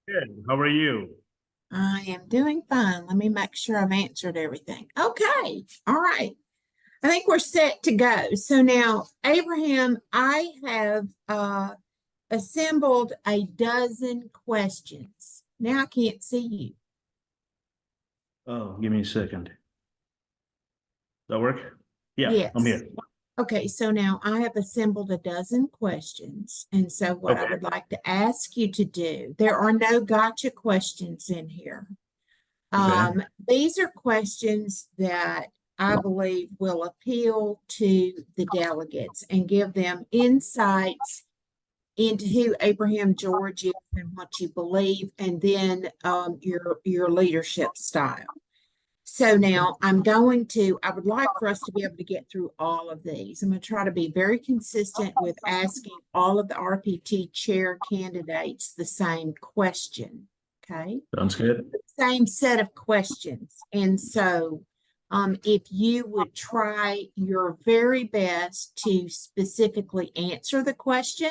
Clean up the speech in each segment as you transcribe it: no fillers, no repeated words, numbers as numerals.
Good. How are you? I am doing fine. Let me make sure I've answered everything. Okay. All right. I think we're set to go. So now, Abraham, I have assembled a dozen questions. Now I can't see you. Oh, give me a second. Does that work? Yeah, I'm Yes. here. Okay, so now I have assembled a dozen questions. And so what I Okay. would like to ask you to do, there are no gotcha questions in here. Okay. These are questions that I believe will appeal to the delegates and give them insights into who Abraham George is and what you believe, and then your leadership style. So now I would like for us to be able to get through all of these. I'm going to try to be very consistent with asking all of the RPT chair candidates the same question. Okay. Sounds good. Same set of questions. And so if you would try your very best to specifically answer the question,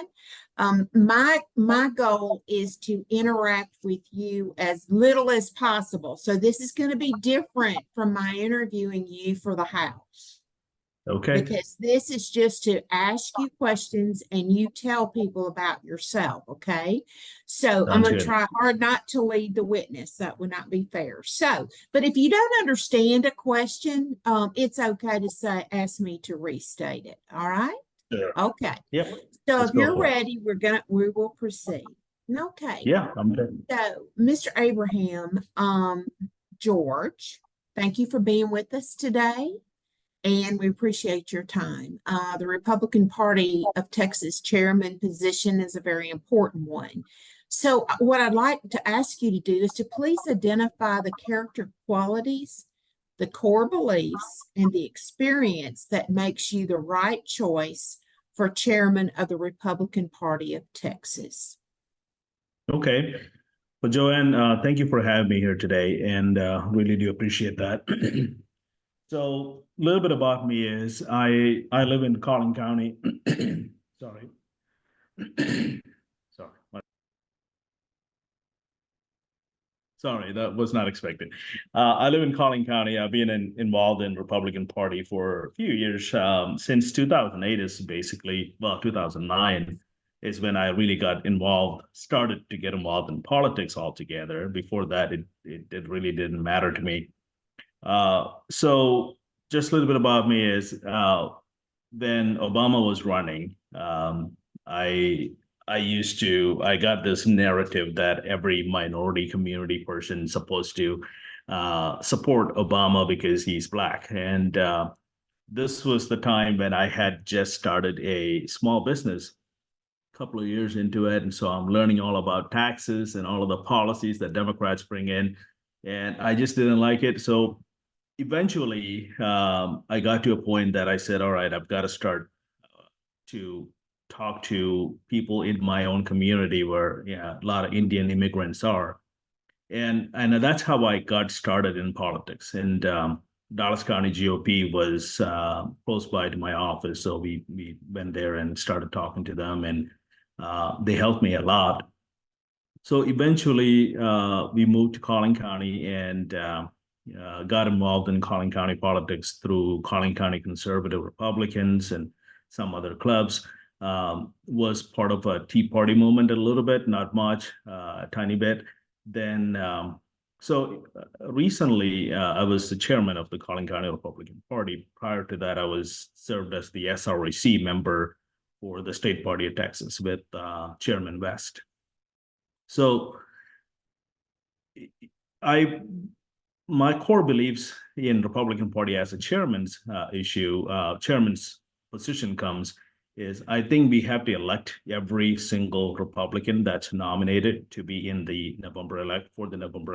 my goal is to interact with you as little as possible. So this is going to be different from my interviewing you for the House, Okay. because this is just to ask you questions and you tell people about yourself. Okay. So I'm Sounds going to good. try hard not to lead the witness. That would not be fair. So, but if you don't understand a question, it's okay to say, ask me to restate it. All right. Sure. Okay. Yep. So Let's if go you're for it. ready, we will proceed. Okay. Yeah, I'm good. So, Mr. Abraham, George, thank you for being with us today, and we appreciate your time. The Republican Party of Texas chairman position is a very important one. So, what I'd like to ask you to do is to please identify the character qualities, the core beliefs, and the experience that makes you the right choice for chairman of the Republican Party of Texas. Okay. Well, Joanne, thank you for having me here today, and really do appreciate that. So, a little bit about me is I live in Collin County. Sorry. Sorry. Sorry, that was not expected. I live in Collin County. I've been involved in Republican Party for a few years. Since 2008 is basically, well, 2009 is when I really got involved, started to get involved in politics altogether. Before that, it really didn't matter to me. So just a little bit about me is when Obama was running, I I got this narrative that every minority community person is supposed to support Obama because he's black. And this was the time when I had just started a small business a couple of years into it. And so I'm learning all about taxes and all of the policies that Democrats bring in. And I just didn't like it. So eventually, I got to a point that I said, all right, I've got to start to talk to people in my own community where, yeah, a lot of Indian immigrants are. And that's how I got started in politics. And Dallas County GOP was close by to my office. So we went there and started talking to them, and they helped me a lot. So eventually, we moved to Collin County and got involved in Collin County politics through Collin County Conservative Republicans and some other clubs. Was part of a Tea Party movement a little bit, not much, a tiny bit. Then, recently, I was the chairman of the Collin County Republican Party. Prior to that, I was served as the SRAC member for the State Party of Texas with Chairman West. So I my core beliefs in Republican Party as a chairman's position comes is I think we have to elect every single Republican that's nominated to be in the November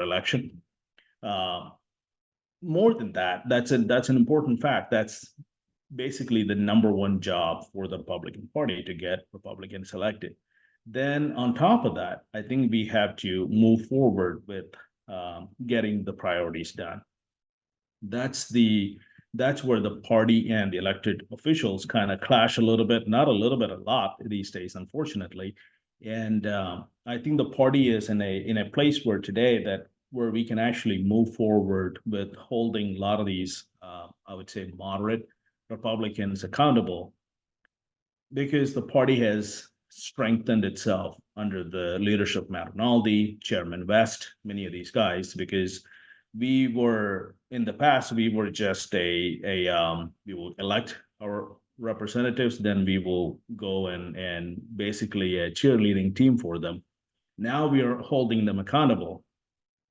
election. Uh, More than that, that's an important fact. That's basically the number one job for the Republican Party to get Republicans elected. Then on top of that, I think we have to move forward with getting the priorities done. That's the that's where the party and the elected officials kind of clash a little bit, not a little bit, a lot these days, unfortunately, And I think the party is in a place where today that where we can actually move forward with holding a lot of these, I would say, moderate Republicans accountable, because the party has strengthened itself under the leadership of Matt Rinaldi, Chairman West, many of these guys, because we were in the past, we were just we will elect our representatives, then we will go and basically a cheerleading team for them. Now we are holding them accountable,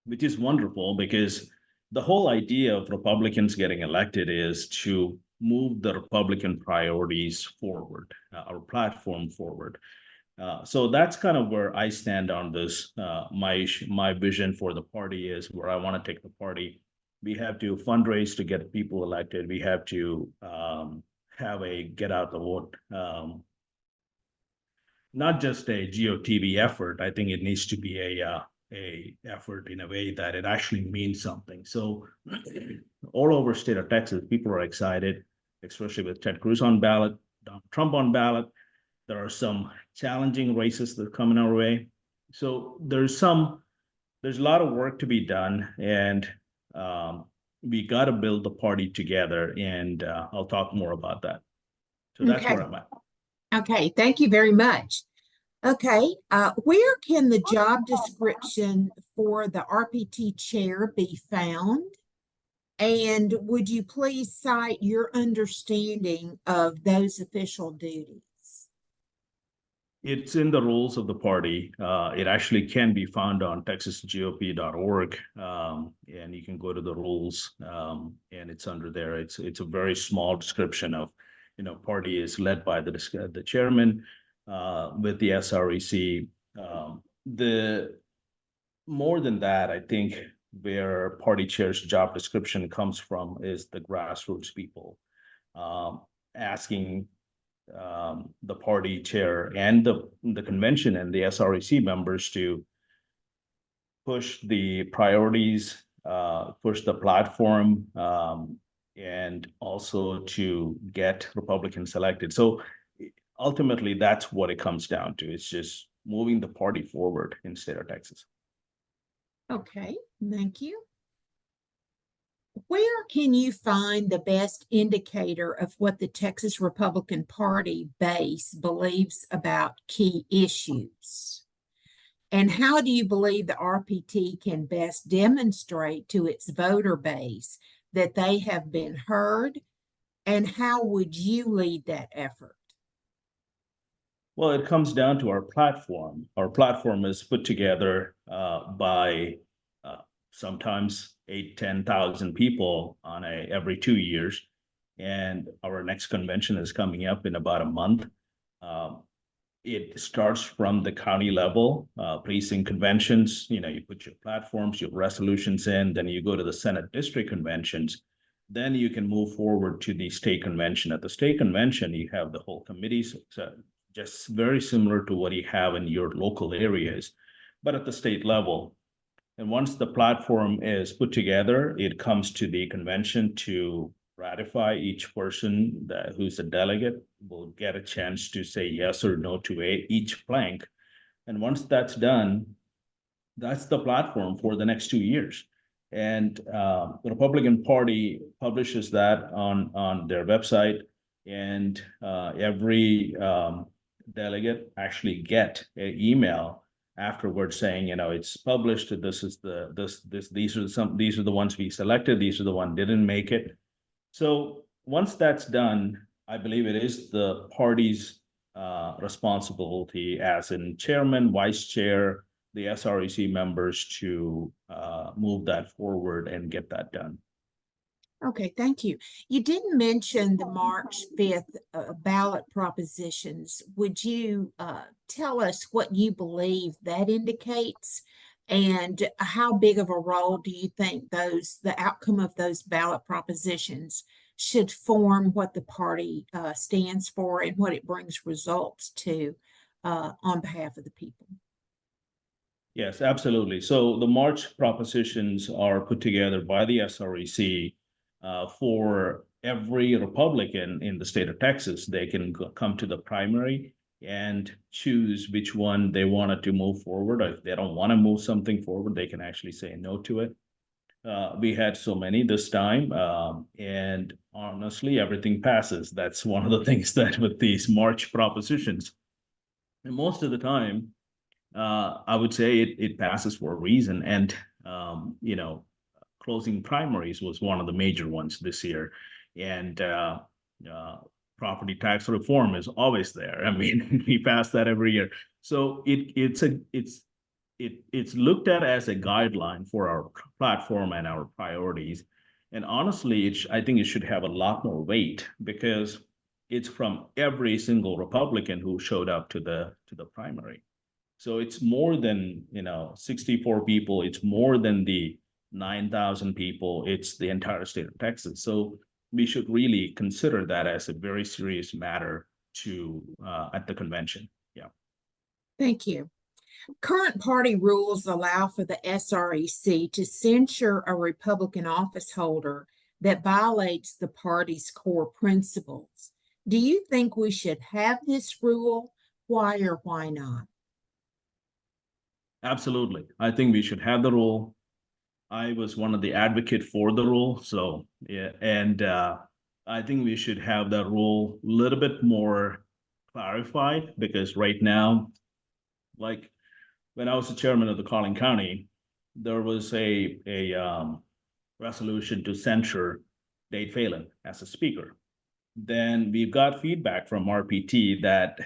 which is wonderful because the whole idea of Republicans getting elected is to move the Republican priorities forward, our platform forward. So that's kind of where I stand on this. My vision for the party is where I want to take the party. We have to fundraise to get people elected. We have to have a get out the vote, not just a GOTP effort. I think it needs to be a effort in a way that it actually means something. So all over state of Texas, people are excited, especially with Ted Cruz on ballot, Donald Trump on ballot. There are some challenging races that are coming our way. So there's a lot of work to be done, and we got to build the party together. And I'll talk more about that. So that's Okay. where I'm at. Okay. Thank you very much. Okay. Where can the job description for the RPT chair be found? And would you please cite your understanding of those official duties? It's in the rules of the party. It actually can be found on texasgop.org, and you can go to the rules, and it's under there. It's a very small description of, party is led by the chairman with the SREC. The more than that, I think where party chair's job description comes from is the grassroots people asking the party chair and the convention and the SREC members to push the priorities, push the platform, and also to get Republicans elected. So ultimately, that's what it comes down to. It's just moving the party forward in the state of Texas. Okay, thank you. Where can you find the best indicator of what the Texas Republican Party base believes about key issues? And how do you believe the RPT can best demonstrate to its voter base that they have been heard? And how would you lead that effort? Well, it comes down to our platform. Our platform is put together by sometimes 8,000-10,000 people on every 2 years. And our next convention is coming up in about a month. It starts from the county level, precinct conventions. You put your platforms, your resolutions in, then you go to the Senate district conventions. Then you can move forward to the state convention. At the state convention, you have the whole committees, so just very similar to what you have in your local areas, but at the state level. And once the platform is put together, it comes to the convention to ratify. Each person who's a delegate will get a chance to say yes or no to each plank. And once that's done, that's the platform for the next 2 years. And the Republican Party publishes that on their website, and every delegate actually get an email afterwards saying, it's published. These are the ones we selected. These are the ones didn't make it. So once that's done, I believe it is the party's responsibility as in chairman, vice chair, the SREC members to move that forward and get that done. Okay, thank you. You didn't mention the March 5th ballot propositions. Would you tell us what you believe that indicates, and how big of a role do you think the outcome of those ballot propositions should form what the party stands for and what it brings results to on behalf of the people? Yes, absolutely. So the March propositions are put together by the SREC for every Republican in the state of Texas. They can come to the primary and choose which one they wanted to move forward. If they don't want to move something forward, they can actually say no to it. We had so many this time, and honestly, everything passes. That's one of the things that with these March propositions, and most of the time, I would say it passes for a reason. And closing primaries was one of the major ones this year, and uh, property tax reform is always there. I mean, we pass that every year, so it's looked at as a guideline for our platform and our priorities. And honestly, I think it should have a lot more weight because it's from every single Republican who showed up to the primary. So it's more than 64 people. It's more than the 9,000 people. It's the entire state of Texas. So we should really consider that as a very serious matter to at the convention. Yeah. Thank you. Current party rules allow for the SREC to censure a Republican office holder that violates the party's core principles. Do you think we should have this rule? Why or why not? Absolutely. I think we should have the rule. I was one of the advocate for the rule. So yeah, and I think we should have that rule a little bit more clarified because right now, like when I was the chairman of the Collin County, there was a resolution to censure Dade Phelan as a speaker. Then we've got feedback from RPT that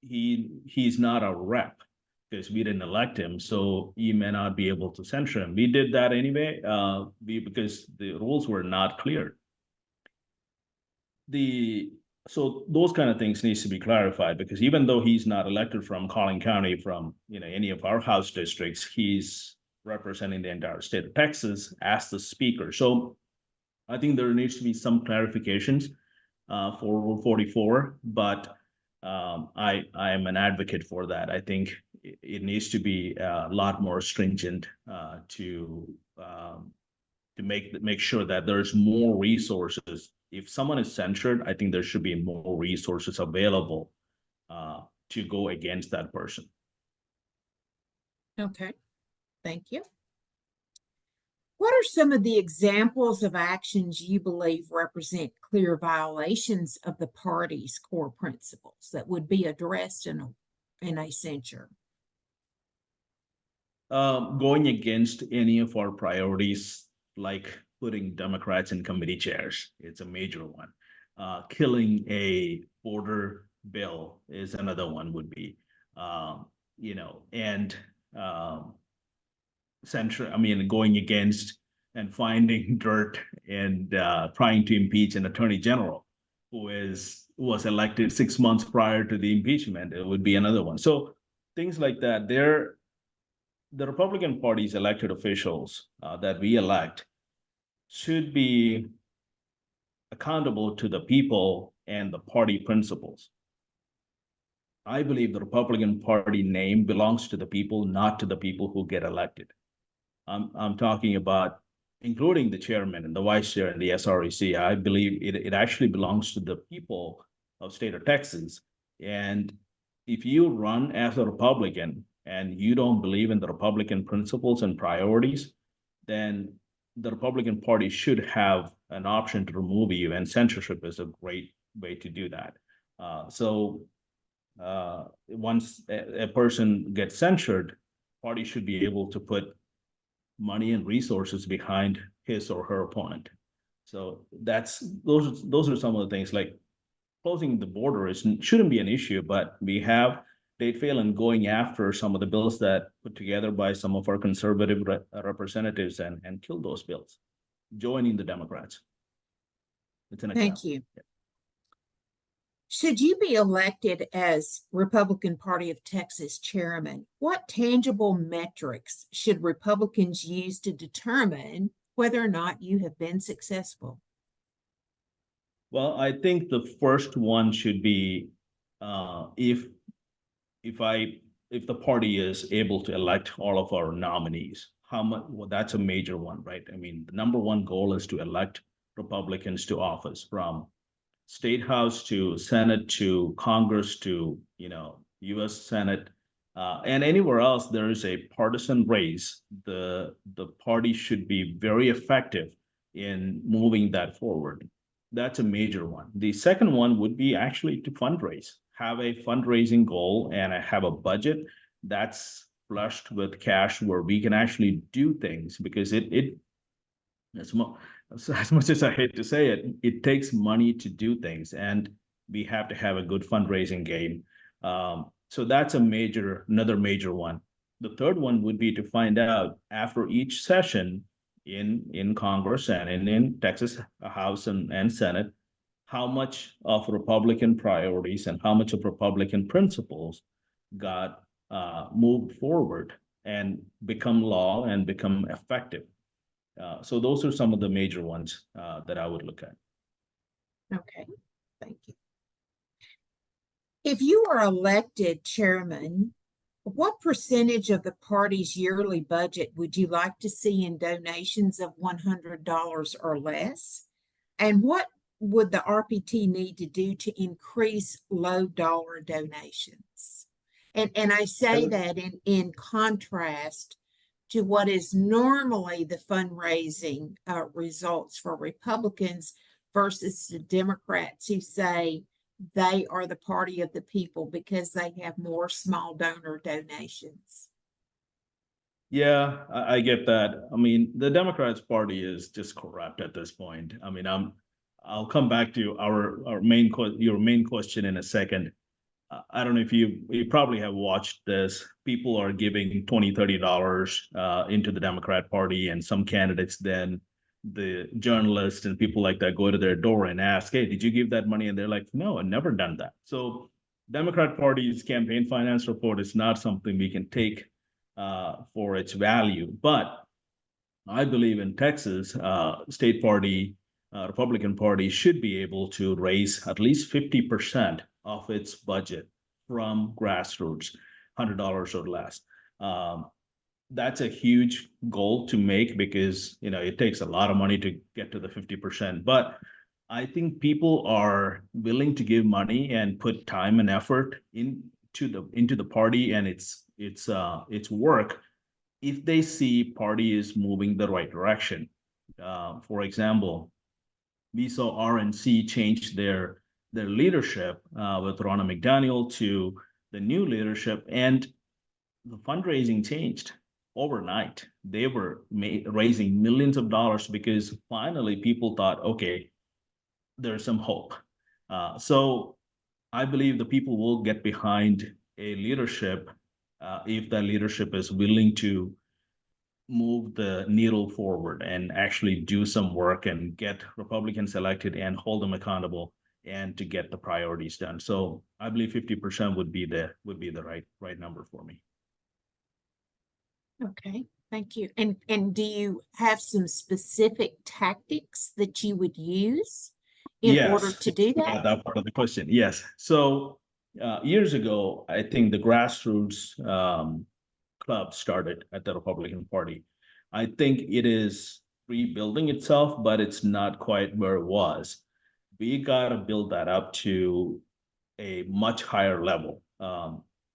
he's not a rep because we didn't elect him, so he may not be able to censure him. We did that anyway, because the rules were not clear. So those kind of things needs to be clarified because even though he's not elected from Collin County from any of our House districts, he's representing the entire state of Texas as the speaker. So I think there needs to be some clarifications for Rule 44, but I am an advocate for that. I think it needs to be a lot more stringent to make sure that there's more resources. If someone is censured, I think there should be more resources available to go against that person. Okay, thank you. What are some of the examples of actions you believe represent clear violations of the party's core principles that would be addressed in a censure? Going against any of our priorities, like putting Democrats in committee chairs, it's a major one. Killing a border bill is another one would be, and going against and finding dirt and trying to impeach an attorney general who was elected 6 months prior to the impeachment. It would be another one. So things like that. The Republican Party's elected officials that we elect should be accountable to the people and the party principles. I believe the Republican Party name belongs to the people, not to the people who get elected. I'm talking about including the chairman and the vice chair and the SREC. I believe it actually belongs to the people of state of Texas. And if you run as a Republican and you don't believe in the Republican principles and priorities, then the Republican Party should have an option to remove you, and censorship is a great way to do that. Once a person gets censured, party should be able to put money and resources behind his or her opponent. So those are some of the things. Like closing the border shouldn't be an issue, but we have Dade Phelan going after some of the bills that put together by some of our conservative representatives and kill those bills, joining the Democrats. It's an example. Thank you. Yeah. Should you be elected as Republican Party of Texas chairman, what tangible metrics should Republicans use to determine whether or not you have been successful? Well, I think the first one should be if the party is able to elect all of our nominees, how much? Well, that's a major one, right? I mean, the number one goal is to elect Republicans to office from state house to Senate to Congress to, US Senate, and anywhere else there is a partisan race, the party should be very effective in moving that forward. That's a major one. The second one would be actually to fundraise, have a fundraising goal and have a budget that's flushed with cash where we can actually do things, because as, mo- as much as I hate to say it, it takes money to do things, and we have to have a good fundraising game. So that's another major one. The third one would be to find out after each session in Congress and in Texas House and Senate, how much of Republican priorities and how much of Republican principles got moved forward and become law and become effective. So those are some of the major ones that I would look at. Okay, thank you. If you are elected chairman, what percentage of the party's yearly budget would you like to see in donations of $100 or less? And what would the RPT need to do to increase low dollar donations? And I say that in contrast to what is normally the fundraising results for Republicans versus the Democrats who say they are the party of the people because they have more small donor donations. Yeah, I get that. I mean, the Democrats Party is just corrupt at this point. I mean, I'll come back to your main question in a second. I don't know if you probably have watched this. People are giving $20, $30 into the Democrat Party, and some candidates then the journalists and people like that go to their door and ask, "Hey, did you give that money?" And they're like, "No, I never done that." So Democrat Party's campaign finance report is not something we can take for its value. But I believe in Texas, state party, Republican Party should be able to raise at least 50% of its budget from grassroots, $100 or less. Um, that's a huge goal to make because it takes a lot of money to get to the 50%. But I think people are willing to give money and put time and effort into the party and its work if they see party is moving the right direction. For example, we saw RNC change their leadership with Ronna McDaniel to the new leadership, and the fundraising changed overnight. They were raising millions of dollars because finally people thought, okay, there's some hope. So I believe the people will get behind a leadership if that leadership is willing to move the needle forward and actually do some work and get Republicans elected and hold them accountable and to get the priorities done. So I believe 50% would be the right number for me. Okay, thank you. And do you have some specific tactics that you would use in order to do that? That part of the question. Yes. So years ago, I think the grassroots club started at the Republican Party. I think it is rebuilding itself, but it's not quite where it was. We got to build that up to a much higher level.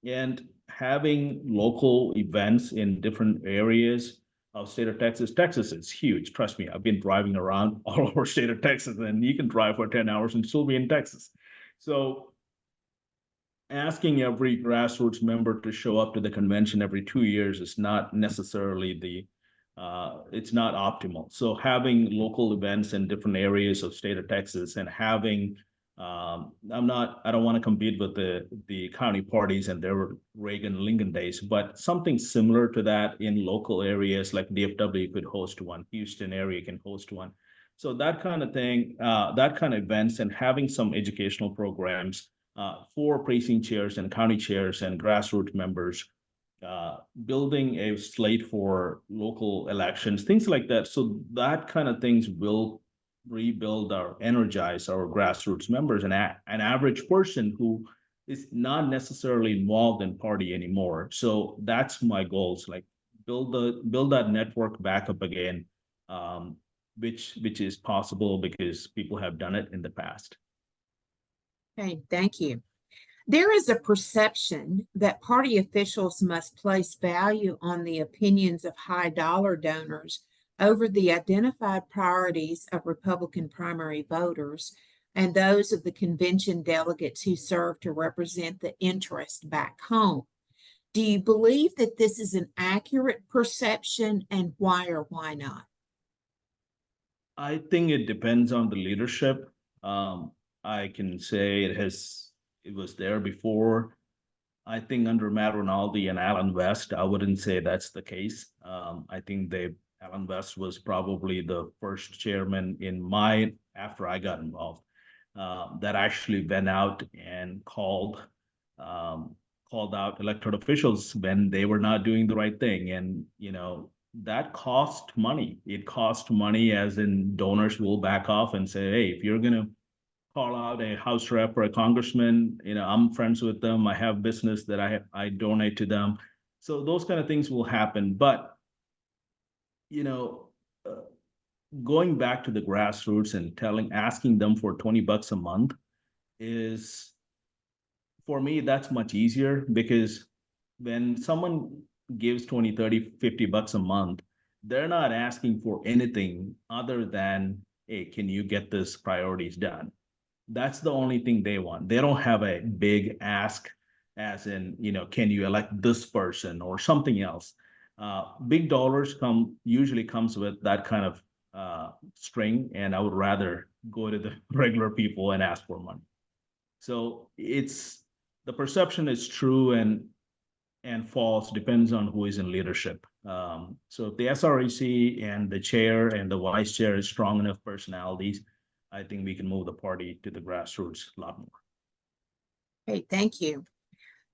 And having local events in different areas of state of Texas. Texas is huge. Trust me, I've been driving around all over state of Texas, and you can drive for 10 hours and still be in Texas. So asking every grassroots member to show up to the convention every 2 years is not necessarily it's not optimal. So having local events in different areas of state of Texas and having I don't want to compete with the county parties and their Reagan Lincoln days, but something similar to that in local areas like DFW could host one, Houston area can host one. So that kind of thing, that kind of events and having some educational programs for precinct chairs and county chairs and grassroots members, building a slate for local elections, things like that. So that kind of things will rebuild or energize our grassroots members and an average person who is not necessarily involved in party anymore. So that's my goals, like build that network back up again, which is possible because people have done it in the past. Okay, thank you. There is a perception that party officials must place value on the opinions of high dollar donors over the identified priorities of Republican primary voters and those of the convention delegates who serve to represent the interest back home. Do you believe that this is an accurate perception, and why or why not? I think it depends on the leadership. I can say it was there before. I think under Matt Rinaldi and Alan West, I wouldn't say that's the case. I think Alan West was probably the first chairman after I got involved, that actually went out and um, called out elected officials when they were not doing the right thing. And, that cost money. It cost money as in donors will back off and say, hey, if you're going to call out a house rep or a congressman, I'm friends with them. I have business that I donate to them. So those kind of things will happen. But, you know, uh, going back to the grassroots and asking them for $20 a month is, for me, that's much easier, because when someone gives 20, 30, $50 a month, they're not asking for anything other than, hey, can you get this priorities done? That's the only thing they want. They don't have a big ask, as in, can you elect this person or something else? Big dollars usually comes with that kind of string, and I would rather go to the regular people and ask for money. So the perception is true and false, depends on who is in leadership. So if the SREC and the chair and the vice chair is strong enough personalities, I think we can move the party to the grassroots a lot more. Okay, thank you.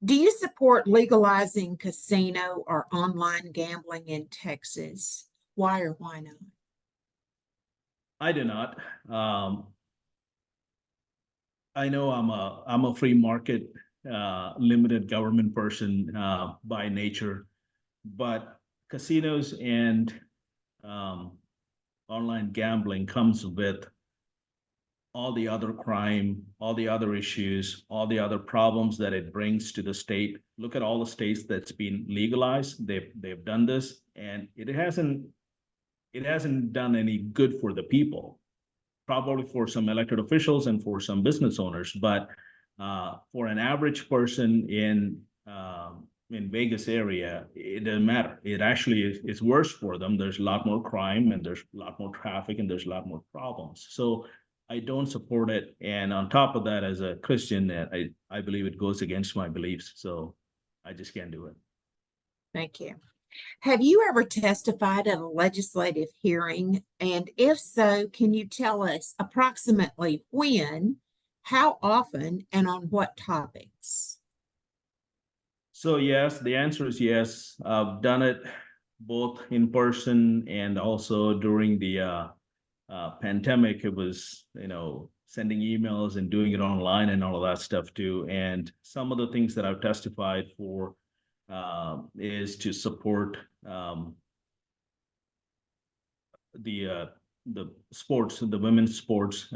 Do you support legalizing casino or online gambling in Texas? Why or why not? I do not. I know I'm a free market, limited government person by nature, but casinos and um, online gambling comes with all the other crime, all the other issues, all the other problems that it brings to the state. Look at all the states that's been legalized. They've done this, and it hasn't done any good for the people. Probably for some elected officials and for some business owners, but for an average person in Vegas area, it doesn't matter. It actually is worse for them. There's a lot more crime, and there's a lot more traffic, and there's a lot more problems. So I don't support it. And on top of that, as a Christian, I believe it goes against my beliefs. So I just can't do it. Thank you. Have you ever testified at a legislative hearing? And if so, can you tell us approximately when, how often, and on what topics? So yes, the answer is yes. I've done it both in person and also during the pandemic. It was, sending emails and doing it online and all of that stuff too. And some of the things that I've testified for is to support the sports, the women's sports.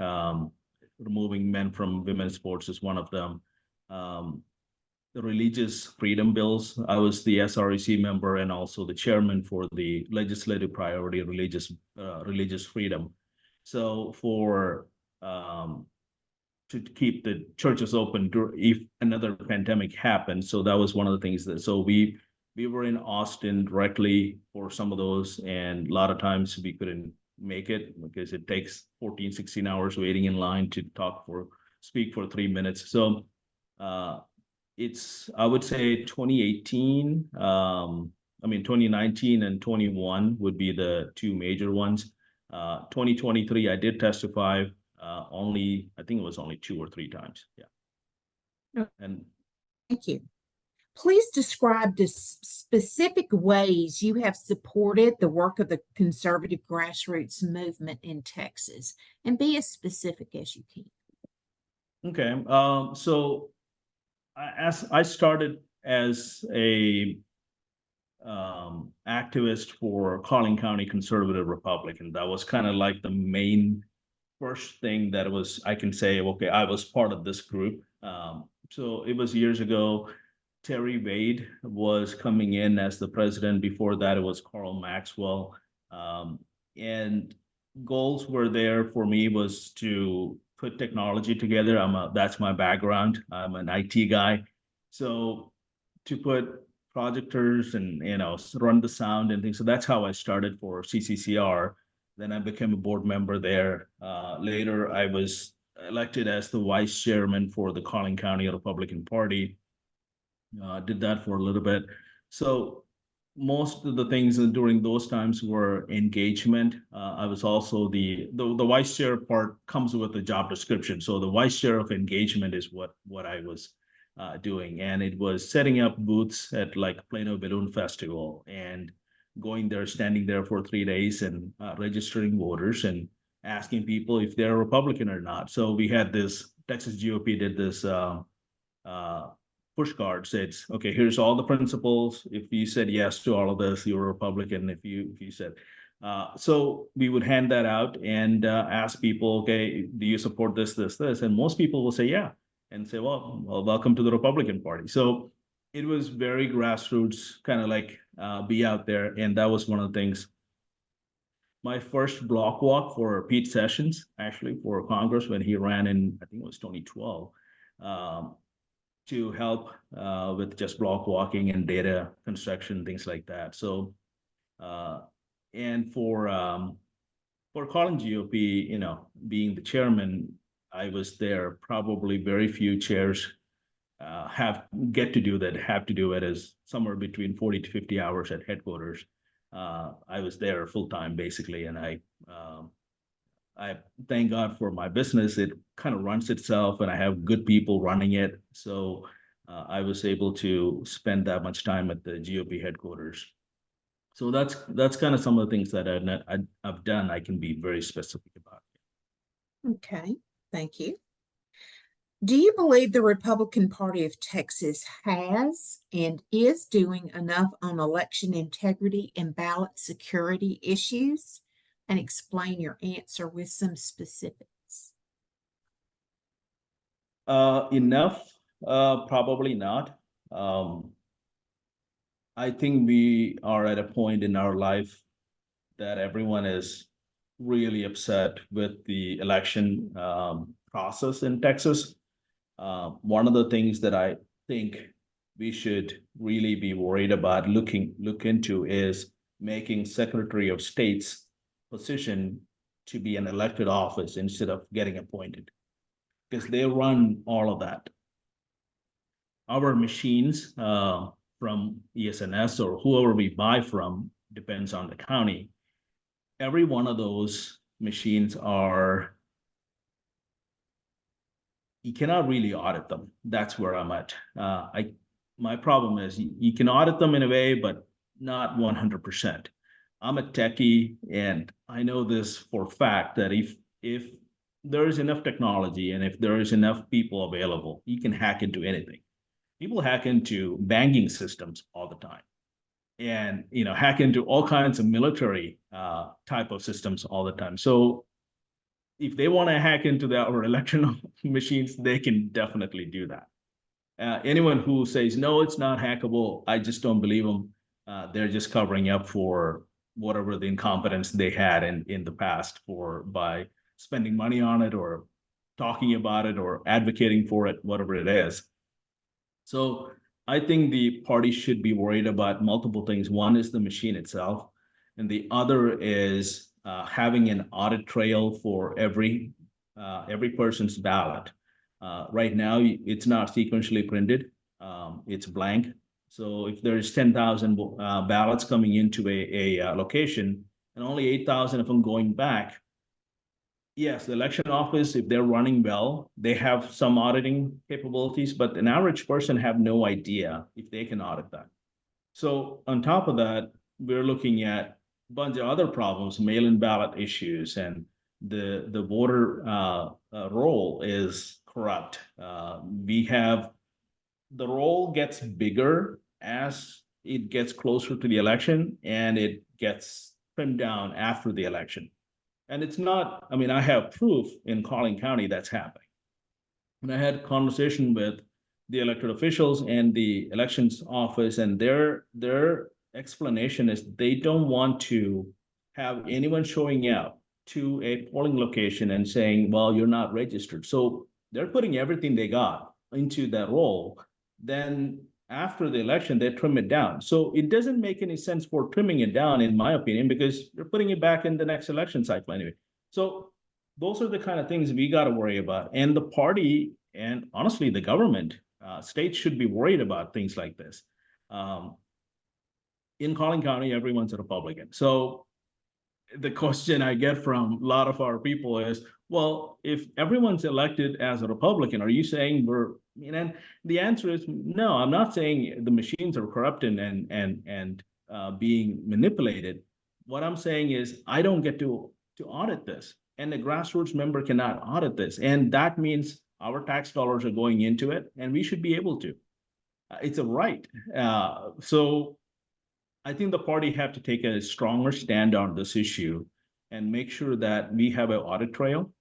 Removing men from women's sports is one of them. The religious freedom bills. I was the SREC member and also the chairman for the legislative priority religious freedom. So to keep the churches open if another pandemic happened. So that was one of the things so we were in Austin directly for some of those, and a lot of times we couldn't make it because it takes 14, 16 hours waiting in line to speak for 3 minutes. So I would say 2018, 2019 and 21 would be the two major ones. 2023, I did testify I think it was only 2 or 3 times. Yeah. And Thank you. Please describe the specific ways you have supported the work of the conservative grassroots movement in Texas, and be as specific as you can. okay. So I started as a activist for Collin County Conservative Republican. That was kind of like the main first thing that was, I can say, okay, I was part of this group. So it was years ago. Terry Wade was coming in as the president. Before that, it was Carl Maxwell. Um, and goals were there for me was to put technology together. That's my background. I'm an IT guy. So to put projectors and run the sound and things. So that's how I started for CCCR. Then I became a board member there. Later, I was elected as the vice chairman for the Collin County Republican Party. Did that for a little bit. So most of the things during those times were engagement. I was also the vice chair part comes with the job description. So the vice chair of engagement is what I was doing, and it was setting up booths at like Plano Balloon Festival and going there, standing there for 3 days and registering voters and asking people if they're Republican or not. So we had this Texas GOP did this. Uh, Push card says, okay, here's all the principles. If you said yes to all of this, you're a Republican. If you said, so we would hand that out and ask people, okay, do you support this? And most people will say, yeah, and say, well, welcome to the Republican Party. So it was very grassroots, kind of like be out there. And that was one of the things. My first block walk for Pete Sessions, actually for Congress when he ran in, I think it was 2012. Um, to help with just block walking and data construction, things like that. So, uh, and for Collin GOP, being the chairman, I was there. Probably very few chairs have to do it as somewhere between 40 to 50 hours at headquarters. I was there full time basically, and I thank God for my business. It kind of runs itself, and I have good people running it. So I was able to spend that much time at the GOP headquarters. So that's kind of some of the things that I've done. I can be very specific about. Okay, thank you. Do you believe the Republican Party of Texas has and is doing enough on election integrity and ballot security issues? And explain your answer with some specifics. Enough? Probably not. I think we are at a point in our life that everyone is really upset with the election process in Texas. One of the things that I think we should really be worried about look into is making Secretary of State's position to be an elected office instead of getting appointed, because they run all of that. Our machines from ESNS or whoever we buy from, depends on the county. Every one of those machines are, you cannot really audit them. That's where I'm at. My problem is you can audit them in a way, but not 100%. I'm a techie, and I know this for a fact that if there is enough technology and if there is enough people available, you can hack into anything. People hack into banking systems all the time, and hack into all kinds of military type of systems all the time. So if they want to hack into our election machines, they can definitely do that. Anyone who says no, it's not hackable, I just don't believe them. They're just covering up for whatever the incompetence they had in the past for by spending money on it or talking about it or advocating for it, whatever it is. So I think the party should be worried about multiple things. One is the machine itself, and the other is having an audit trail for every person's ballot. Right now, it's not sequentially printed; it's blank. So if there's 10,000 ballots coming into a location, and only 8,000 of them going back, yes, the election office, if they're running well, they have some auditing capabilities, but an average person have no idea if they can audit that. So on top of that, we're looking at a bunch of other problems, mail-in ballot issues, and the voter roll is corrupt. We have the roll gets bigger as it gets closer to the election, and it gets trimmed down after the election. And it's not, I mean, I have proof in Collin County that's happening. And I had a conversation with the elected officials and the elections office, and their explanation is they don't want to have anyone showing up to a polling location and saying, well, you're not registered. So they're putting everything they got into that role. Then after the election, they trim it down. So it doesn't make any sense for trimming it down, in my opinion, because you're putting it back in the next election cycle anyway. So those are the kind of things we got to worry about. And the party, and honestly, the government, states should be worried about things like this. Um, in Collin County, everyone's a Republican. So the question I get from a lot of our people is, well, if everyone's elected as a Republican, are you saying we're, you know, and the answer is no, I'm not saying the machines are corrupt and being manipulated. What I'm saying is I don't get to audit this, and the grassroots member cannot audit this. And that means our tax dollars are going into it, and we should be able to. It's a right. So I think the party have to take a stronger stand on this issue and make sure that we have an audit trail.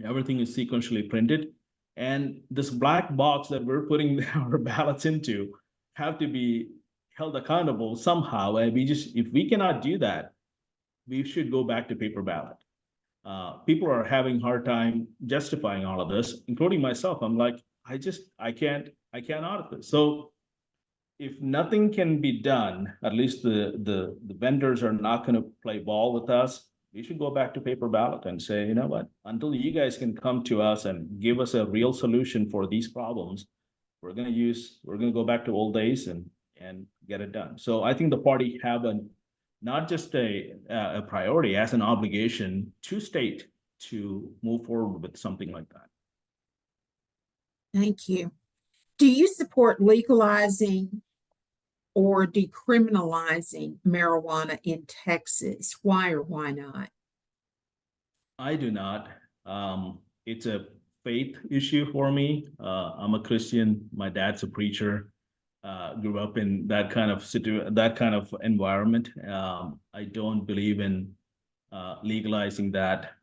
Everything is sequentially printed. And this black box that we're putting our ballots into have to be held accountable somehow. And if we cannot do that, we should go back to paper ballot. People are having a hard time justifying all of this, including myself. I'm like, I can't audit this. So if nothing can be done, at least the vendors are not going to play ball with us. We should go back to paper ballot and say, you know what, until you guys can come to us and give us a real solution for these problems, we're going to go back to old days and get it done. So I think the party have not just a priority, as an obligation to state to move forward with something like that. Thank you. Do you support legalizing or decriminalizing marijuana in Texas? Why or why not? I do not. It's a faith issue for me. I'm a Christian. My dad's a preacher. Grew up in that kind of that kind of environment. I don't believe in legalizing that.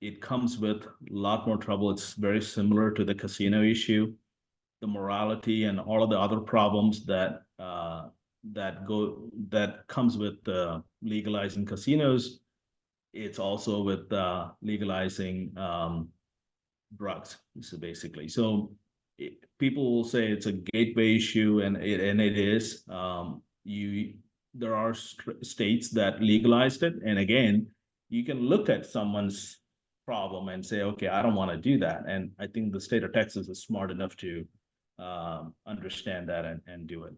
It comes with a lot more trouble. It's very similar to the casino issue, the morality and all of the other problems that comes with legalizing casinos. It's also with legalizing drugs. So basically, people will say it's a gateway issue, and it is. There are states that legalized it, and again, you can look at someone's problem and say, okay, I don't want to do that. And I think the state of Texas is smart enough to understand that and do it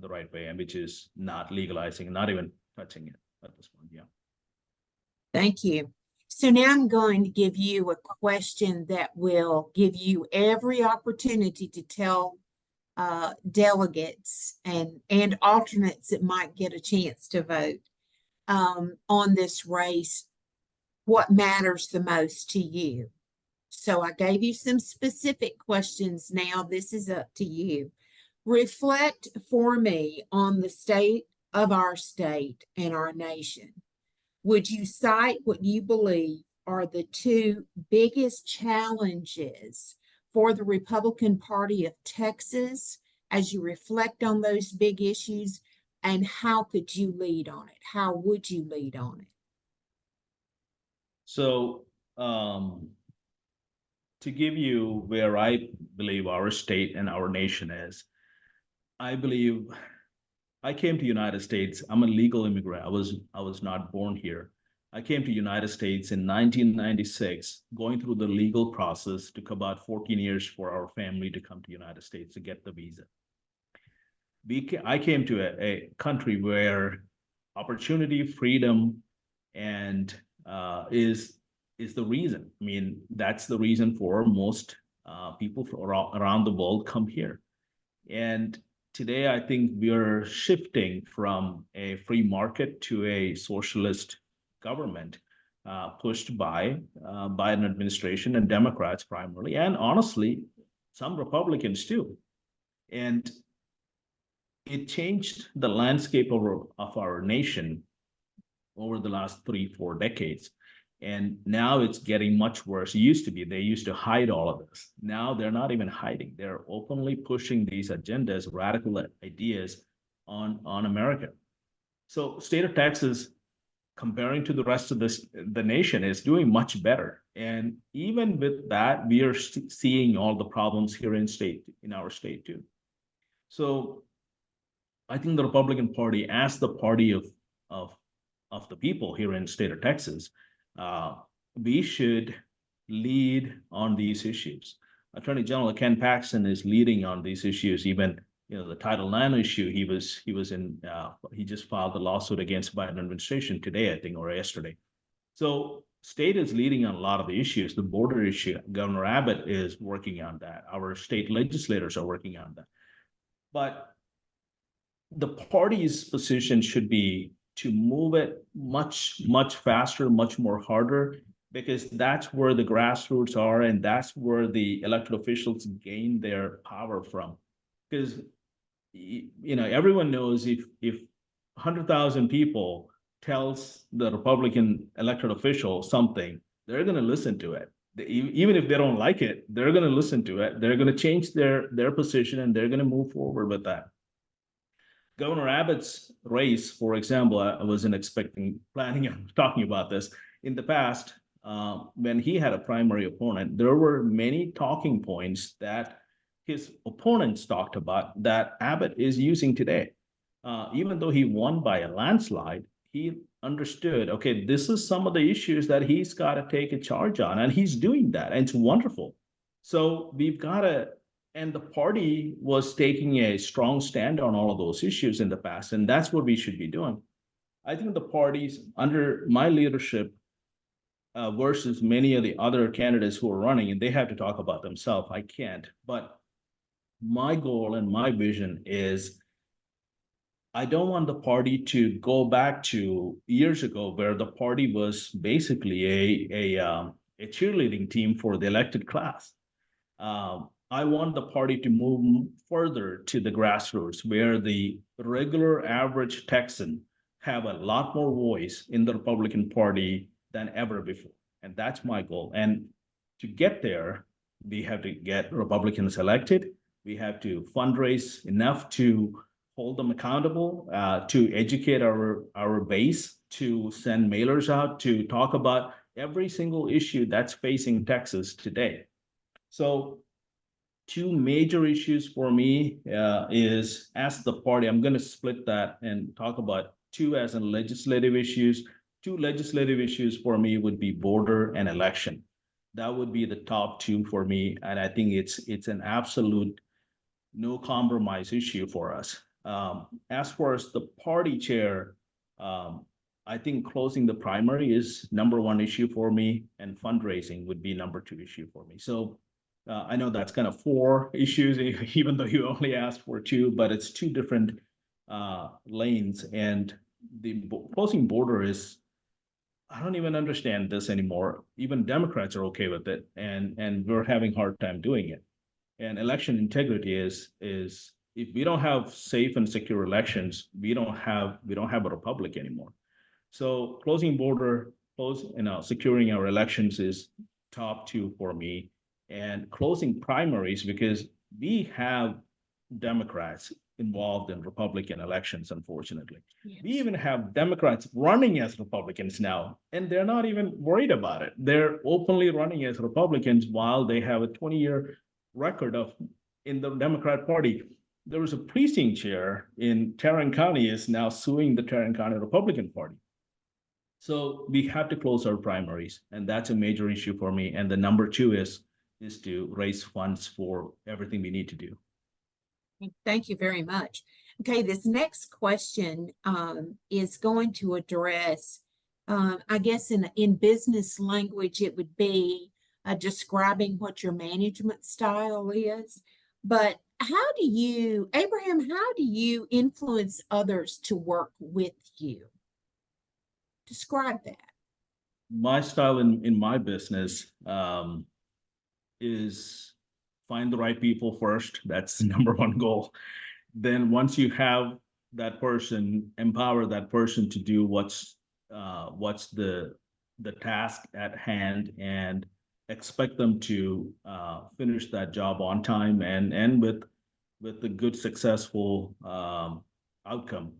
the right way, and which is not legalizing, not even touching it at this point. Yeah. Thank you. So now I'm going to give you a question that will give you every opportunity to tell delegates and alternates that might get a chance to vote on this race, what matters the most to you. So I gave you some specific questions. Now this is up to you. Reflect for me on the state of our state and our nation. Would you cite what you believe are the two biggest challenges for the Republican Party of Texas as you reflect on those big issues? And how could you lead on it? How would you lead on it? So, to give you where I believe our state and our nation is, I believe I came to United States. I'm a legal immigrant. I was not born here. I came to United States in 1996, going through the legal process. Took about 14 years for our family to come to United States to get the visa. I came to a country where opportunity, freedom, and is the reason. I mean, that's the reason for most people around the world come here. And today, I think we are shifting from a free market to a socialist government pushed by Biden administration and Democrats primarily, and honestly, some Republicans too. And it changed the landscape of our nation over the last 3-4 decades. And now it's getting much worse. It used to be, they used to hide all of this. Now they're not even hiding. They're openly pushing these agendas, radical ideas on America. So state of Texas, comparing to the rest of the nation, is doing much better. And even with that, we are seeing all the problems here in our state too. So I think the Republican Party, as the party of of the people here in the state of Texas, uh, we should lead on these issues. Attorney General Ken Paxton is leading on these issues. Even the Title IX issue, he just filed a lawsuit against Biden administration today, I think, or yesterday. So state is leading on a lot of the issues. The border issue, Governor Abbott is working on that. Our state legislators are working on that. But the party's position should be to move it much, much faster, much more harder, because that's where the grassroots are, and that's where the elected officials gain their power from. Because everyone knows if 100,000 people tells the Republican elected official something, they're going to listen to it. Even if they don't like it, they're going to listen to it. They're going to change their position, and they're going to move forward with that. Governor Abbott's race, for example, I wasn't planning on talking about this. In the past, when he had a primary opponent, there were many talking points that his opponents talked about that Abbott is using today. Even though he won by a landslide, he understood, okay, this is some of the issues that he's got to take a charge on, and he's doing that, and it's wonderful. So we've got to, and the party was taking a strong stand on all of those issues in the past, and that's what we should be doing. I think the parties under my leadership versus many of the other candidates who are running, and they have to talk about themselves. I can't. But my goal and my vision is I don't want the party to go back to years ago where the party was basically a cheerleading team for the elected class. I want the party to move further to the grassroots where the regular average Texan have a lot more voice in the Republican Party than ever before. And that's my goal. And to get there, we have to get Republicans elected. We have to fundraise enough to hold them accountable, to educate our base, to send mailers out, to talk about every single issue that's facing Texas today. So two major issues for me is, as the party, I'm going to split that and talk about two as in legislative issues. Two legislative issues for me would be border and election. That would be the top two for me, and I think it's an absolute no compromise issue for us. As far as the party chair, I think closing the primary is number one issue for me, and fundraising would be number two issue for me. So I know that's kind of four issues, even though you only asked for two, but it's two different lanes. And the closing border is, I don't even understand this anymore. Even Democrats are okay with it, and we're having a hard time doing it. And election integrity is if we don't have safe and secure elections, we don't have a republic anymore. So closing border, securing our elections is top two for me, and closing primaries, because we have Democrats involved in Republican elections, unfortunately. Yes. We even have Democrats running as Republicans now, and they're not even worried about it. They're openly running as Republicans while they have a 20-year record in the Democrat Party. There was a precinct chair in Tarrant County is now suing the Tarrant County Republican Party. So we have to close our primaries, and that's a major issue for me. And the number two is to raise funds for everything we need to do. Thank you very much. Okay, this next question is going to address, I guess in business language, it would be describing what your management style is. But Abraham, how do you influence others to work with you? Describe that. My style in my business is find the right people first. That's the number one goal. Then once you have that person, empower that person to do what's the the task at hand and expect them to finish that job on time and with a good successful outcome.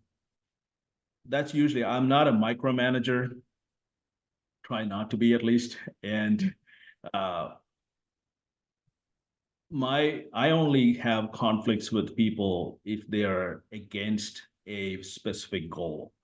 That's usually, I'm not a micromanager, try not to be at least. And uh, I only have conflicts with people if they are against a specific goal.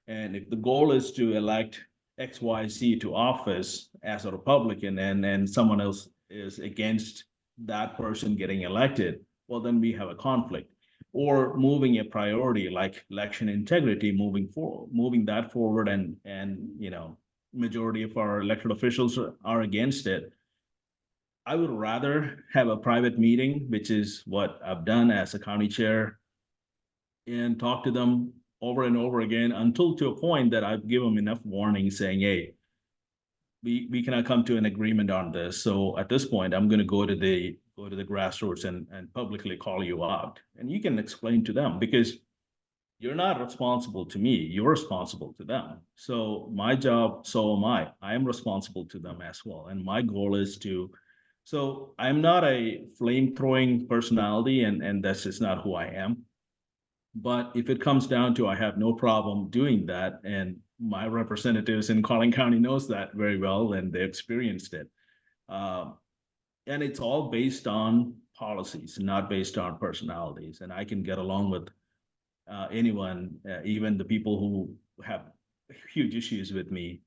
And if the goal is to elect XYZ to office as a Republican and someone else is against that person getting elected, well, then we have a conflict. Or moving a priority like election integrity, moving that forward, and majority of our elected officials are against it. I would rather have a private meeting, which is what I've done as a county chair, and talk to them over and over again until to a point that I've given them enough warning saying, hey, we cannot come to an agreement on this. So at this point, I'm going to go to the grassroots and publicly call you out. And you can explain to them, because you're not responsible to me, you're responsible to them. So my job, so am I. I am responsible to them as well. And my goal is to, so I'm not a flame throwing personality, and that's just not who I am. But if it comes down to, I have no problem doing that, and my representatives in Collin County knows that very well, and they experienced it. And it's all based on policies, not based on personalities. And I can get along with anyone, even the people who have huge issues with me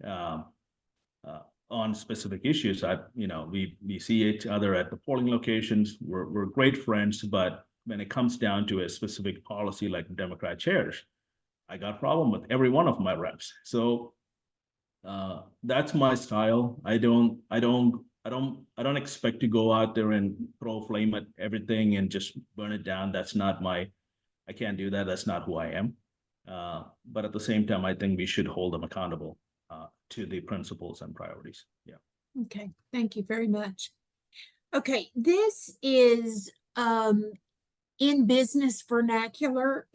on specific issues. We see each other at the polling locations. We're great friends, but when it comes down to a specific policy like Democrat chairs, I got a problem with every one of my reps. So that's my style. I don't expect to go out there and throw flame at everything and just burn it down. I can't do that. That's not who I am. But at the same time, I think we should hold them accountable to the principles and priorities. Yeah. Okay, thank you very much. Okay, this is in business vernacular,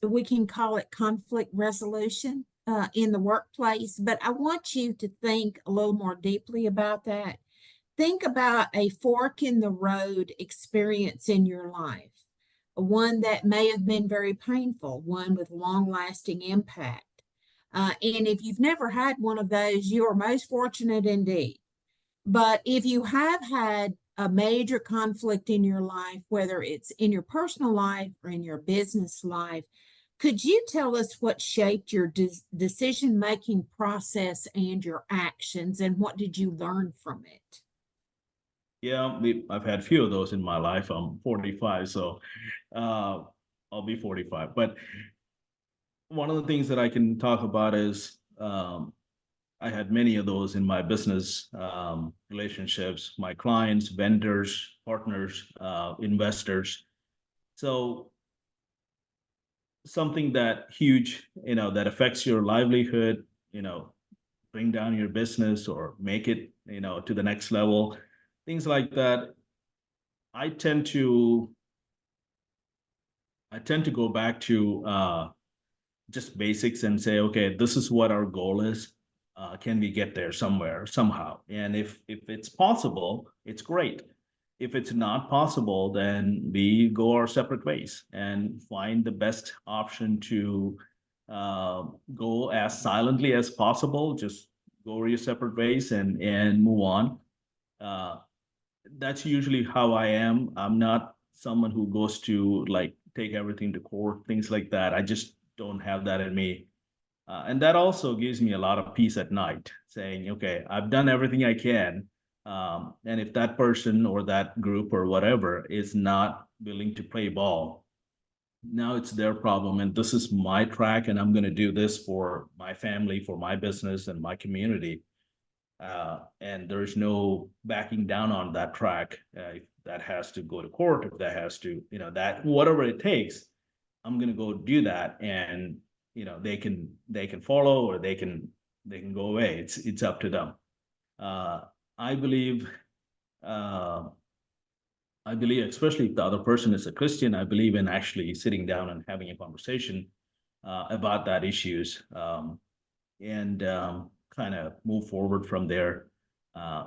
we can call it conflict resolution in the workplace, but I want you to think a little more deeply about that. Think about a fork in the road experience in your life, one that may have been very painful, one with long-lasting impact. And if you've never had one of those, you are most fortunate indeed. But if you have had a major conflict in your life, whether it's in your personal life or in your business life, could you tell us what shaped your decision-making process and your actions, and what did you learn from it? Yeah, I've had a few of those in my life. I'm 45, so I'll be 45. But one of the things that I can talk about is I had many of those in my business relationships, my clients, vendors, partners, investors. So something that huge, that affects your livelihood, bring down your business or make it, to the next level, things like that. I tend to go back to just basics and say, okay, this is what our goal is. Can we get there somewhere, somehow? And if it's possible, it's great. If it's not possible, then we go our separate ways and find the best option to go as silently as possible. Just go your separate ways and move on. That's usually how I am. I'm not someone who goes to like take everything to court, things like that. I just don't have that in me. And that also gives me a lot of peace at night, saying, okay, I've done everything I can. And if that person or that group or whatever is not willing to play ball, now it's their problem. And this is my track, and I'm going to do this for my family, for my business, and my community. And there's no backing down on that track. If that has to go to court, if that has to, that whatever it takes, I'm going to go do that. And they can follow, or they can go away. It's up to them. I believe, especially if the other person is a Christian, I believe in actually sitting down and having a conversation about that issues, and kind of move forward from there.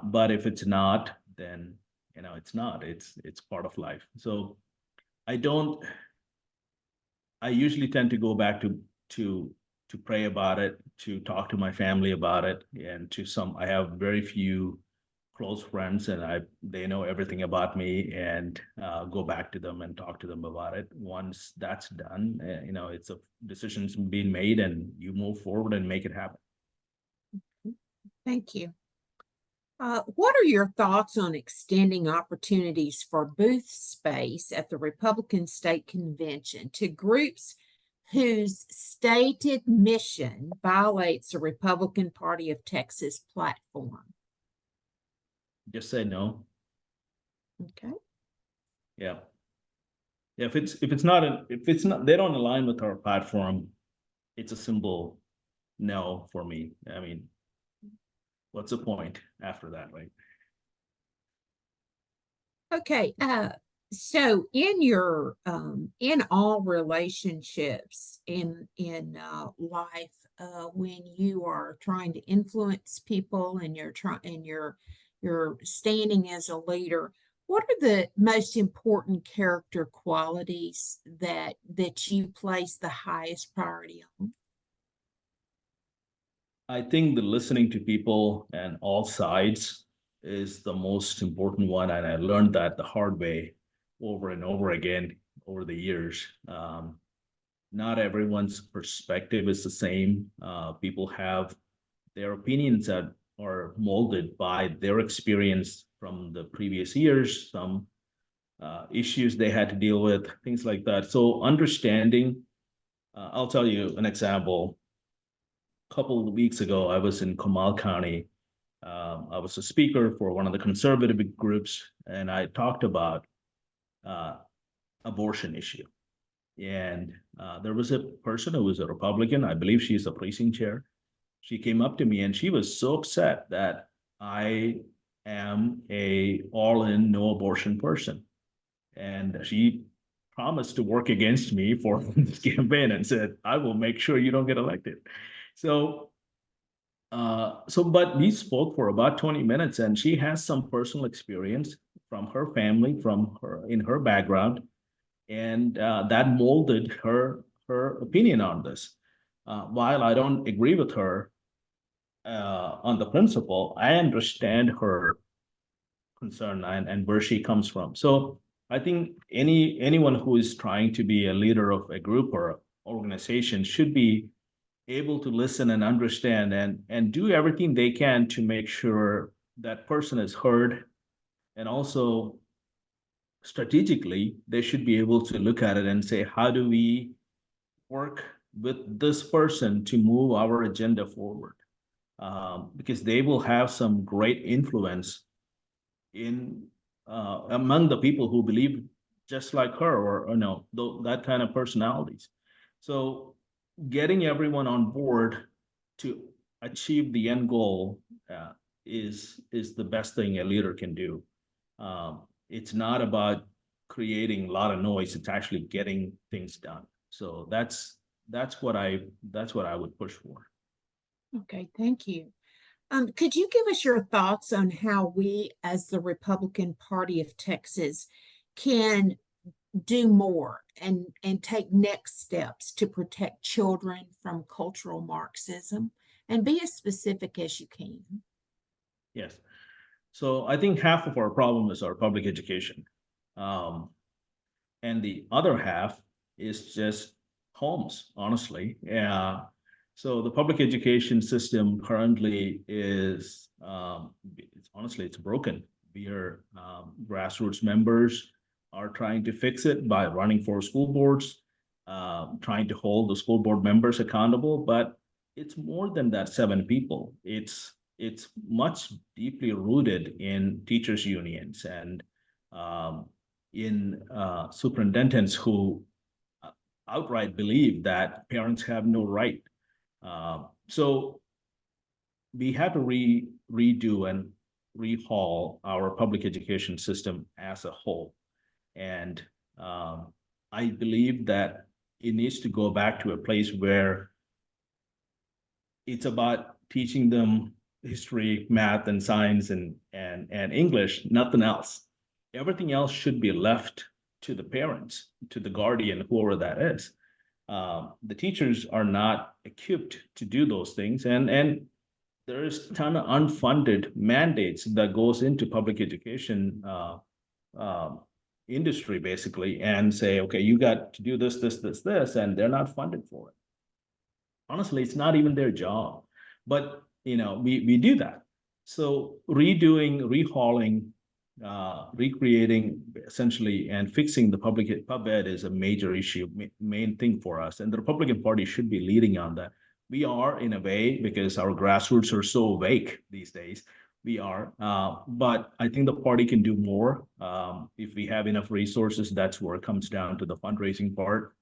But if it's not, then it's not. It's part of life. So I don't. I usually tend to go back to pray about it, to talk to my family about it, and to some. I have very few close friends, and they know everything about me, and go back to them and talk to them about it. Once that's done, it's a decision's being made, and you move forward and make it happen. Thank you. What are your thoughts on extending opportunities for booth space at the Republican State Convention to groups whose stated mission violates the Republican Party of Texas platform? Just say no. Okay. Yeah. Yeah, if it's not they don't align with our platform, it's a simple no for me. I mean, what's the point after that, right? Okay. So in your in all relationships in life, when you are trying to influence people and you're standing as a leader, what are the most important character qualities that you place the highest priority on? I think the listening to people and all sides is the most important one, and I learned that the hard way over and over again over the years. Not everyone's perspective is the same. People have their opinions that are molded by their experience from the previous years, some issues they had to deal with, things like that. So understanding, I'll tell you an example. A couple of weeks ago, I was in Comal County. I was a speaker for one of the conservative groups, and I talked about uh, abortion issue. And there was a person who was a Republican. I believe she's the precinct chair. She came up to me and she was so upset that I am a all-in no abortion person. And she promised to work against me for this campaign and said, I will make sure you don't get elected. So but we spoke for about 20 minutes, and she has some personal experience from her family, from her in her background, and that molded her opinion on this. While I don't agree with her on the principle, I understand her concern and where she comes from. So I think anyone who is trying to be a leader of a group or organization should be able to listen and understand and do everything they can to make sure that person is heard, and also strategically they should be able to look at it and say, how do we work with this person to move our agenda forward, because they will have some great influence in among the people who believe just like her, or no, that kind of personalities. So getting everyone on board to achieve the end goal is the best thing a leader can do. It's not about creating a lot of noise; it's actually getting things done. So that's what I would push for. Okay, thank you. Could you give us your thoughts on how we, as the Republican Party of Texas, can do more and take next steps to protect children from cultural Marxism? And be as specific as you can. Yes. So I think half of our problem is our public education. And the other half is just homes, honestly. Yeah. So the public education system currently is, honestly, it's broken. We are grassroots members are trying to fix it by running for school boards, trying to hold the school board members accountable. But it's more than that 7 people. It's much deeply rooted in teachers unions and um, in superintendents who outright believe that parents have no right. So we had to redo and rehaul our public education system as a whole. And I believe that it needs to go back to a place where it's about teaching them history, math, and science, and English, nothing else. Everything else should be left to the parents, to the guardian, whoever that is. The teachers are not equipped to do those things, and there's a ton of unfunded mandates that goes into public education uh, industry, basically, and say, okay, you got to do this, and they're not funded for it. Honestly, it's not even their job, but we do that. So redoing, rehauling, recreating essentially, and fixing the public pub ed is a major issue, main thing for us, and the Republican Party should be leading on that. We are, in a way, because our grassroots are so vague these days. We are, but I think the party can do more if we have enough resources. That's where it comes down to the fundraising part.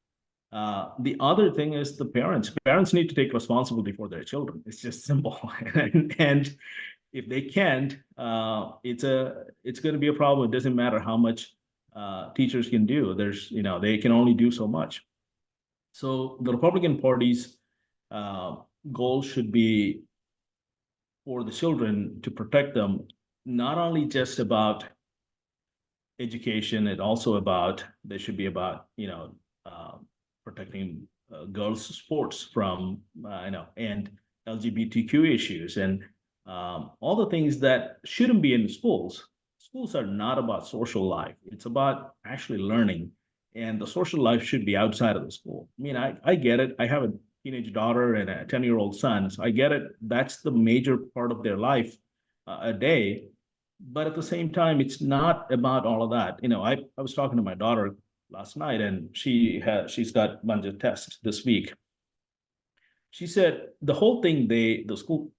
The other thing is the parents. Parents need to take responsibility for their children. It's just simple. And if they can't, it's going to be a problem. It doesn't matter how much teachers can do. They can only do so much. So the Republican Party's goal should be for the children, to protect them, not only just about education, they should be about protecting girls' sports from and LGBTQ issues, and all the things that shouldn't be in schools. Schools are not about social life. It's about actually learning, and the social life should be outside of the school. I mean, I get it. I have a teenage daughter and a 10-year-old son, so I get it. That's the major part of their life a day. But at the same time, it's not about all of that. I was talking to my daughter last night, and she's got a bunch of tests this week. She said the whole thing the school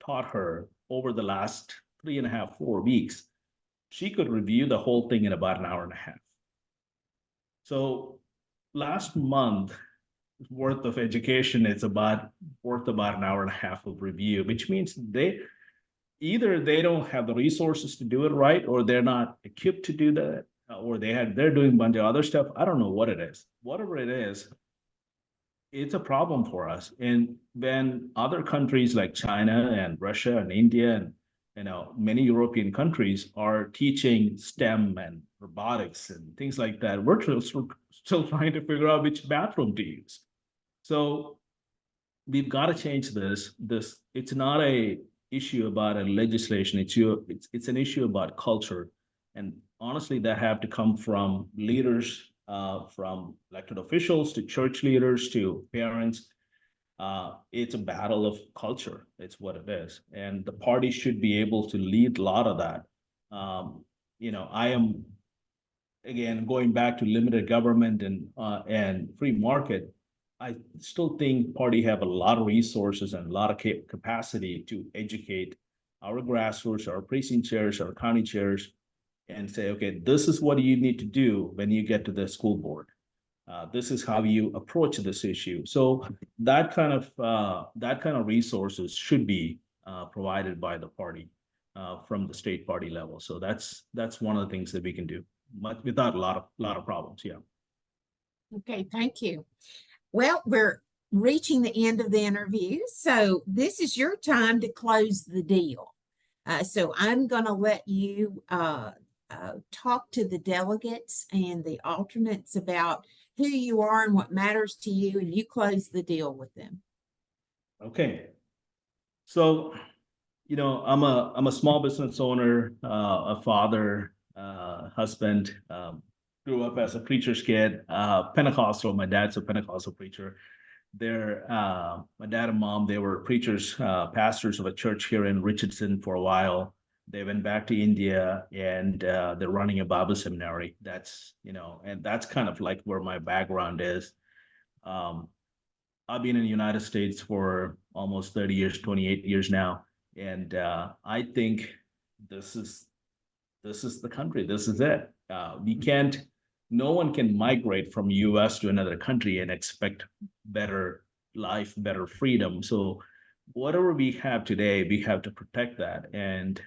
taught her over the last 3.5, 4 weeks, she could review the whole thing in about an hour and a half. So last month worth of education is worth about an hour and a half of review, which means either they don't have the resources to do it right, or they're not equipped to do that, or they're doing a bunch of other stuff. I don't know what it is. Whatever it is, it's a problem for us. And when other countries like China and Russia and India and many European countries are teaching STEM and robotics and things like that, we're still trying to figure out which bathroom to use. So we've got to change this. It's not a issue about a legislation. It's an issue about culture, and honestly, that have to come from leaders, from elected officials to church leaders to parents. It's a battle of culture. It's what it is, and the party should be able to lead a lot of that. I am, again, going back to limited government and free market. I still think party have a lot of resources and a lot of capacity to educate our grassroots, our precinct chairs, our county chairs, and say, okay, this is what you need to do when you get to the school board. This is how you approach this issue. So that kind of resources should be provided by the party from the state party level. So that's one of the things that we can do, but without a lot of problems. Yeah. Okay, thank you. Well, we're reaching the end of the interview, so this is your time to close the deal. So I'm going to let you talk to the delegates and the alternates about who you are and what matters to you, and you close the deal with them. Okay. So, I'm a small business owner, a father, husband. Grew up as a preacher's kid, Pentecostal. My dad's a Pentecostal preacher. My dad and mom, they were preachers, pastors of a church here in Richardson for a while. They went back to India, and they're running a Bible seminary. And that's kind of like where my background is. I've been in the United States for almost 30 years, 28 years now. And I think this is the country. This is it. No one can migrate from US to another country and expect better life, better freedom. So whatever we have today, we have to protect that. And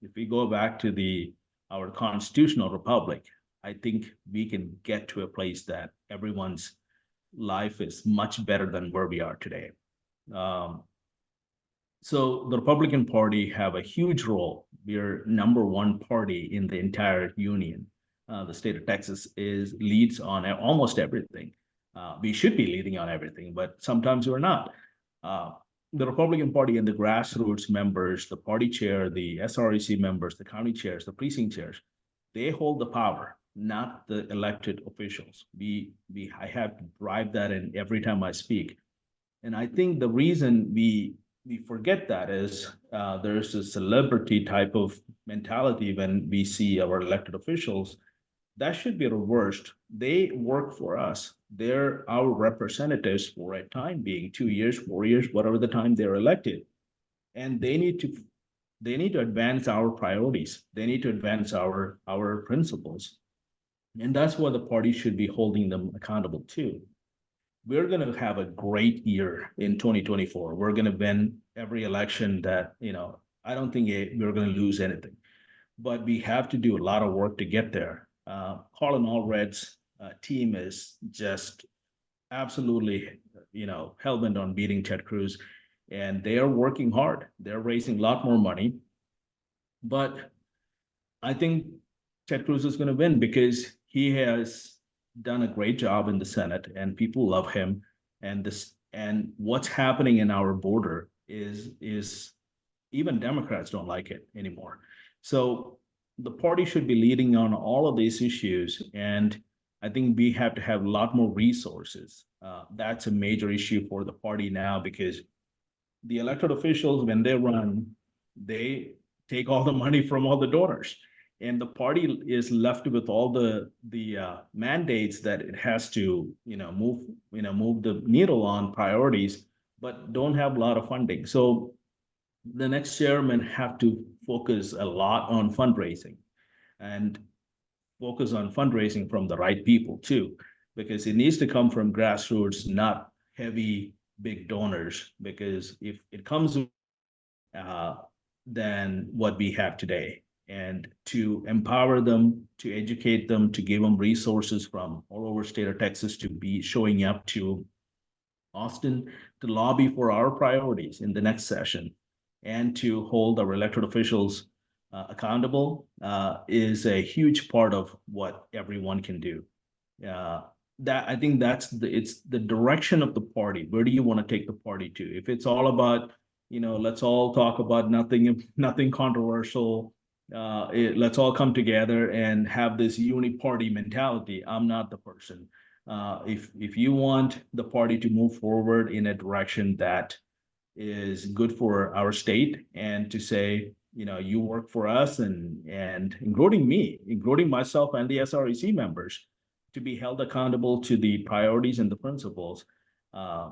if we go back to our constitutional republic, I think we can get to a place that everyone's life is much better than where we are today. So the Republican Party have a huge role. We're number one party in the entire union. The state of Texas is leads on almost everything. We should be leading on everything, but sometimes we're not. Uh, the Republican Party and the grassroots members, the party chair, the SREC members, the county chairs, the precinct chairs, they hold the power, not the elected officials. I have to drive that in every time I speak. And I think the reason we forget that is there's a celebrity type of mentality when we see our elected officials. That should be reversed. They work for us. They're our representatives for a time being, 2 years, 4 years, whatever the time they're elected. And they need to advance our priorities. They need to advance our principles. And that's what the party should be holding them accountable to. We're going to have a great year in 2024. We're going to win every election that, I don't think we're going to lose anything, but we have to do a lot of work to get there. Colin Allred's team is just absolutely, hell-bent on beating Ted Cruz, and they are working hard. They're raising a lot more money, but I think Ted Cruz is going to win because he has done a great job in the Senate and people love him. And what's happening in our border is even Democrats don't like it anymore. So the party should be leading on all of these issues. And I think we have to have a lot more resources. That's a major issue for the party now because the elected officials, when they run, they take all the money from all the donors. And the party is left with all the mandates that it has to, move the needle on priorities, but don't have a lot of funding. So the next chairman have to focus a lot on fundraising and focus on fundraising from the right people too, because it needs to come from grassroots, not heavy big donors. Because if it comes uh, than what we have today. And to empower them, to educate them, to give them resources from all over state of Texas to be showing up to Austin to lobby for our priorities in the next session and to hold our elected officials accountable is a huge part of what everyone can do. Uh, that I think it's the direction of the party. Where do you want to take the party to? If it's all about, let's all talk about nothing controversial. Let's all come together and have this party mentality. I'm not the person. If you want the party to move forward in a direction that is good for our state and to say, you work for us and including me, including myself and the SREC members to be held accountable to the priorities and the principles. Uh,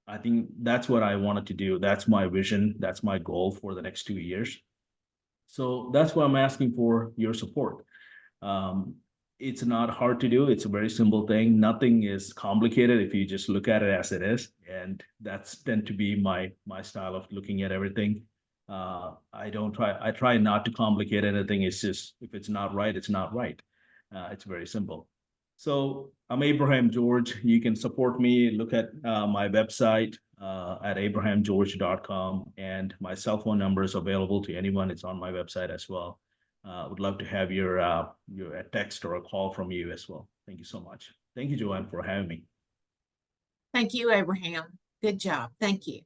I think that's what I wanted to do. That's my vision. That's my goal for the next 2 years. So that's why I'm asking for your support. Um, it's not hard to do. It's a very simple thing. Nothing is complicated if you just look at it as it is. And that's tend to be my style of looking at everything. I try not to complicate anything. It's just, if it's not right, it's not right. It's very simple. So I'm Abraham George. You can support me. Look at my website at abrahamgeorge.com, and my cell phone number is available to anyone. It's on my website as well. Would love to have your a text or a call from you as well. Thank you so much. Thank you, Joanne, for having me. Thank you, Abraham. Good job. Thank you.